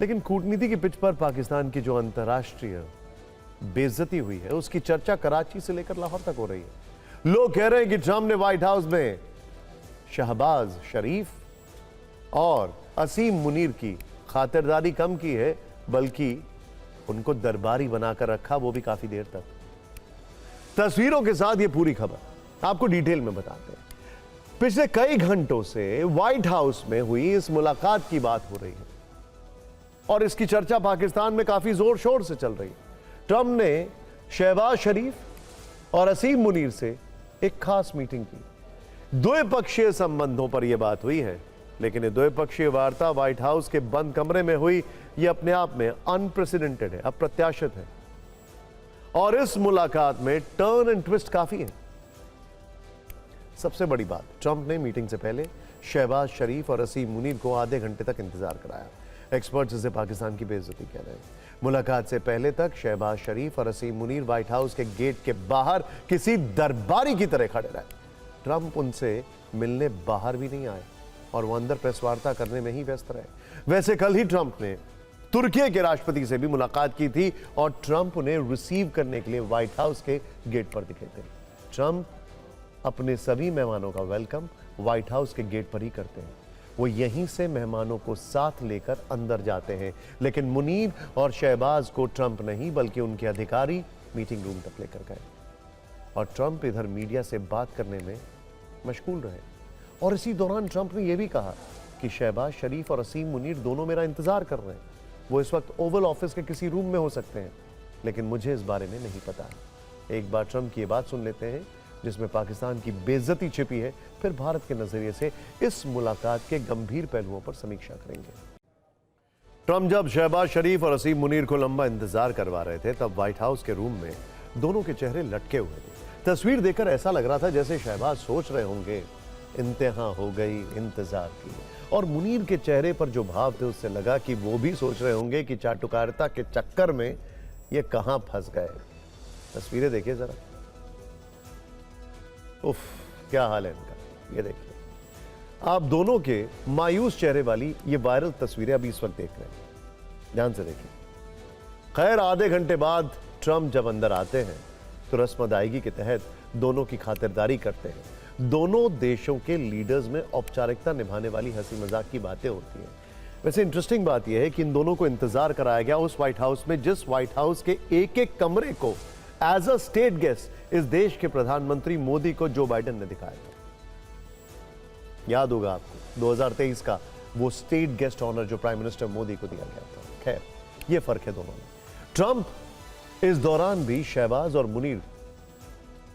लेकिन कूटनीति की पिच पर पाकिस्तान की जो अंतर्राष्ट्रीय बेइज्जती हुई है उसकी चर्चा कराची से लेकर लाहौर तक हो रही है। लोग कह रहे हैं कि ट्रंप ने व्हाइट हाउस में शहबाज शरीफ और असीम मुनीर की खातिरदारी कम की है, बल्कि उनको दरबारी बनाकर रखा, वो भी काफी देर तक। तस्वीरों के साथ ये पूरी खबर आपको डिटेल में बताते हैं। पिछले कई घंटों से व्हाइट हाउस में हुई इस मुलाकात की बात हो रही है और इसकी चर्चा पाकिस्तान में काफी जोर शोर से चल रही है। ट्रंप ने शहबाज शरीफ और असीम मुनीर से एक खास मीटिंग की। द्विपक्षीय संबंधों पर यह बात हुई है, लेकिन ये द्विपक्षीय वार्ता व्हाइट हाउस के बंद कमरे में हुई, यह अपने आप में अनप्रेसिडेंटेड है, अप्रत्याशित है। और इस मुलाकात में टर्न एंड ट्विस्ट काफी है। सबसे बड़ी बात, ट्रंप ने मीटिंग से पहले शहबाज शरीफ और असीम मुनीर को आधे घंटे तक इंतजार कराया। एक्सपर्ट्स इसे पाकिस्तान की बेइज्जती कह रहे हैं। मुलाकात से पहले तक शहबाज शरीफ और असीम मुनीर व्हाइट हाउस के गेट के बाहर किसी दरबारी की तरह खड़े रहे। ट्रंप उनसे मिलने बाहर भी नहीं आए और वो अंदर प्रेस वार्ता करने में ही व्यस्त रहे। वैसे कल ही ट्रंप ने तुर्की के राष्ट्रपति से भी मुलाकात की थी और ट्रंप उन्हें रिसीव करने के लिए व्हाइट हाउस के गेट पर दिखे थे। ट्रंप अपने सभी मेहमानों का वेलकम व्हाइट हाउस के गेट पर ही करते हैं। वो यहीं से मेहमानों को साथ लेकर अंदर जाते हैं, लेकिन मुनीर और शहबाज को ट्रंप नहीं बल्कि उनके अधिकारी मीटिंग रूम तक लेकर गए और ट्रंप इधर मीडिया से बात करने में मशगूल रहे। और इसी दौरान ट्रंप ने यह भी कहा कि शहबाज शरीफ और असीम मुनीर दोनों मेरा इंतजार कर रहे हैं। वो इस वक्त ओवल ऑफिस के किसी रूम में हो सकते हैं, लेकिन मुझे इस बारे में नहीं पता। एक बार ट्रंप की ये बात सुन लेते हैं जिसमें पाकिस्तान की बेइज्जती छिपी है, फिर भारत के नजरिए से इस मुलाकात के गंभीर पहलुओं पर समीक्षा करेंगे। ट्रंप जब शहबाज शरीफ और असीम मुनीर को लंबा इंतजार करवा रहे थे, तब व्हाइट हाउस के रूम में दोनों के चेहरे लटके हुए थे। तस्वीर देखकर ऐसा लग रहा था जैसे शहबाज सोच रहे होंगे इंतहा हो गई इंतजार की, और मुनीर के चेहरे पर जो भाव थे उससे लगा कि वो भी सोच रहे होंगे कि चाटुकारिता के चक्कर में ये कहां फंस गए। तस्वीरें देखिए जरा, उफ क्या हाल है इनका। ये देखिए, आप दोनों के मायूस चेहरे वाली ये वायरल तस्वीरें अभी इस वक्त देख रहे हैं, ध्यान से देखिए। खैर, आधे घंटे बाद ट्रंप जब अंदर आते हैं तो रस्म अदायगी के तहत दोनों की खातिरदारी करते हैं। दोनों देशों के लीडर्स में औपचारिकता निभाने वाली हंसी मजाक की बातें होती हैं। वैसे इंटरेस्टिंग बात यह है कि इन दोनों को इंतजार कराया गया उस व्हाइट हाउस में जिस व्हाइट हाउस के एक एक कमरे को एज अ स्टेट गेस्ट इस देश के प्रधानमंत्री मोदी को जो बाइडेन ने दिखाया था। याद होगा आपको 2023 का वो स्टेट गेस्ट ऑनर जो प्राइम मिनिस्टर मोदी को दिया गया था। खैर, ये फर्क है दोनों में। ट्रंप इस दौरान भी शहबाज और मुनीर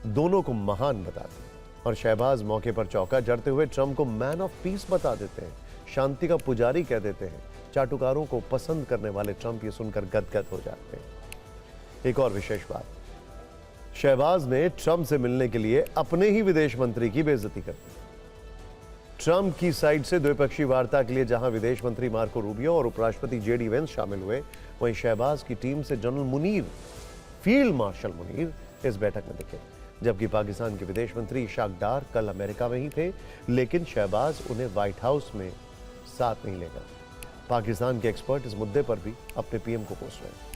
दोनों को महान बताते हैं और शहबाज मौके पर चौका जड़ते हुए ट्रंप को मैन ऑफ पीस बता देते हैं, शांति का पुजारी कह देते हैं। चाटुकारों को पसंद करने वाले ट्रंप ये सुनकर गदगद हो जाते हैं। एक और विशेष बात, शहबाज ने ट्रंप से मिलने के लिए अपने ही विदेश मंत्री की बेइज्जती कर दी। ट्रंप की साइड से द्विपक्षीय वार्ता के लिए जहां विदेश मंत्री मार्को रूबियो और उपराष्ट्रपति जेडी वेंस शामिल हुए, वहीं शहबाज की टीम से general Munir, field marshal Munir इस बैठक में दिखे। जबकि पाकिस्तान के विदेश मंत्री इशाक डार कल अमेरिका में ही थे, लेकिन शहबाज उन्हें व्हाइट हाउस में साथ नहीं ले गए। पाकिस्तान के एक्सपर्ट इस मुद्दे पर भी अपने पीएम को कोस रहे हैं।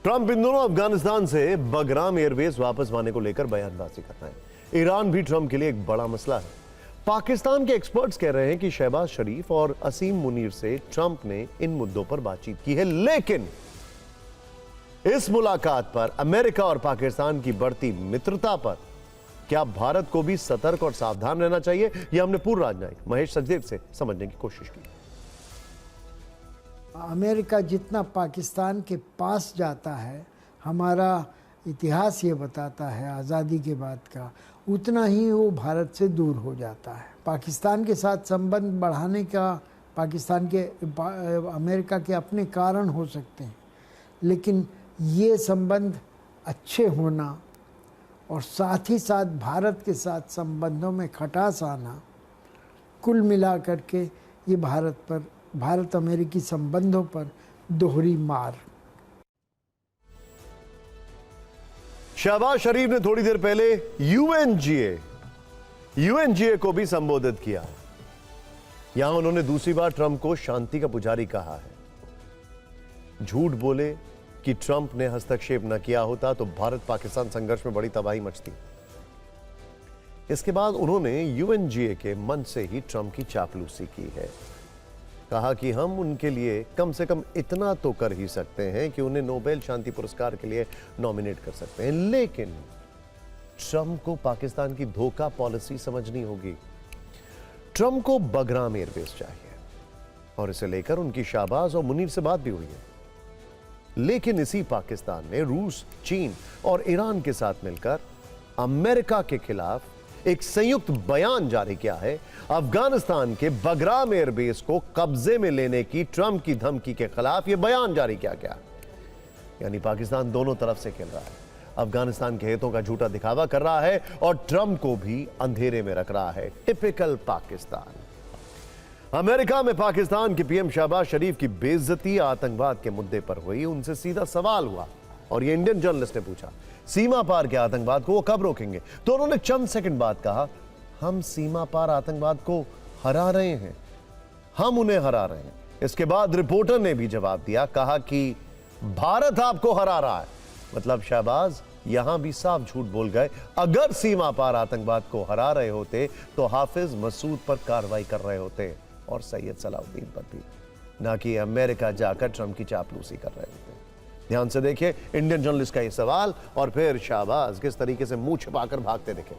ट्रंप इन दोनों अफगानिस्तान से बगराम एयरवेज वापस आने को लेकर बयानबाजी कर रहे हैं। ईरान भी ट्रंप के लिए एक बड़ा मसला है। पाकिस्तान के एक्सपर्ट्स कह रहे हैं कि शहबाज शरीफ और असीम मुनीर से ट्रंप ने इन मुद्दों पर बातचीत की है, लेकिन इस मुलाकात पर अमेरिका और पाकिस्तान की बढ़ती मित्रता पर क्या भारत को भी सतर्क और सावधान रहना चाहिए? यह हमने पूर्व राजनयिक महेश सचदेव से समझने की कोशिश की। अमेरिका जितना पाकिस्तान के पास जाता है, हमारा इतिहास ये बताता है आज़ादी के बाद का, उतना ही वो भारत से दूर हो जाता है। पाकिस्तान के साथ संबंध बढ़ाने का पाकिस्तान के अमेरिका के अपने कारण हो सकते हैं, लेकिन ये संबंध अच्छे होना और साथ ही साथ भारत के साथ संबंधों में खटास आना, कुल मिलाकर के ये भारत अमेरिकी संबंधों पर दोहरी मार। शहबाज शरीफ ने थोड़ी देर पहले यूएनजीए यूएनजीए को भी संबोधित किया है। यहां उन्होंने दूसरी बार ट्रंप को शांति का पुजारी कहा है। झूठ बोले कि ट्रंप ने हस्तक्षेप न किया होता तो भारत पाकिस्तान संघर्ष में बड़ी तबाही मचती। इसके बाद उन्होंने यूएनजीए के मंच से ही ट्रंप की चापलूसी की है। कहा कि हम उनके लिए कम से कम इतना तो कर ही सकते हैं कि उन्हें नोबेल शांति पुरस्कार के लिए नॉमिनेट कर सकते हैं, लेकिन ट्रंप को पाकिस्तान की धोखा पॉलिसी समझनी होगी। ट्रंप को बगराम एयरबेस चाहिए और इसे लेकर उनकी शाहबाज और मुनीर से बात भी हुई है। लेकिन इसी पाकिस्तान ने रूस, चीन और ईरान के साथ मिलकर अमेरिका के खिलाफ एक संयुक्त बयान जारी किया है। अफगानिस्तान के बगराम एयरबेस को कब्जे में लेने की ट्रंप की धमकी के खिलाफ यह बयान जारी किया गया। यानी पाकिस्तान दोनों तरफ से खेल रहा है। अफगानिस्तान के हितों का झूठा दिखावा कर रहा है और ट्रंप को भी अंधेरे में रख रहा है। टिपिकल पाकिस्तान। अमेरिका में पाकिस्तान के पीएम शहबाज शरीफ की बेइज्जती आतंकवाद के मुद्दे पर हुई। उनसे सीधा सवाल हुआ और ये इंडियन जर्नलिस्ट ने पूछा, सीमा पार के आतंकवाद को वो कब रोकेंगे? तो उन्होंने चंद सेकंड बाद कहा, हम सीमा पार आतंकवाद को हरा रहे हैं, हम उन्हें हरा रहे हैं। इसके बाद रिपोर्टर ने भी जवाब दिया, कहा कि भारत आपको हरा रहा है। मतलब शहबाज यहां भी साफ झूठ बोल गए। अगर सीमा पार आतंकवाद को हरा रहे होते तो हाफिज मसूद पर कार्रवाई कर रहे होते और सैयद सलाउद्दीन पर भी, ना कि अमेरिका जाकर ट्रंप की चापलूसी कर रहे होते। ध्यान से देखिए इंडियन जर्नलिस्ट का यह सवाल और फिर शहबाज किस तरीके से मुंह छिपाकर भागते दिखे।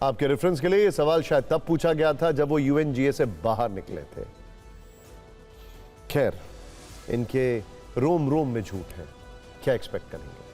आपके रेफरेंस के लिए यह सवाल शायद तब पूछा गया था जब वो यूएनजीए से बाहर निकले थे। खैर, इनके रोम रोम में झूठ है, क्या एक्सपेक्ट करेंगे।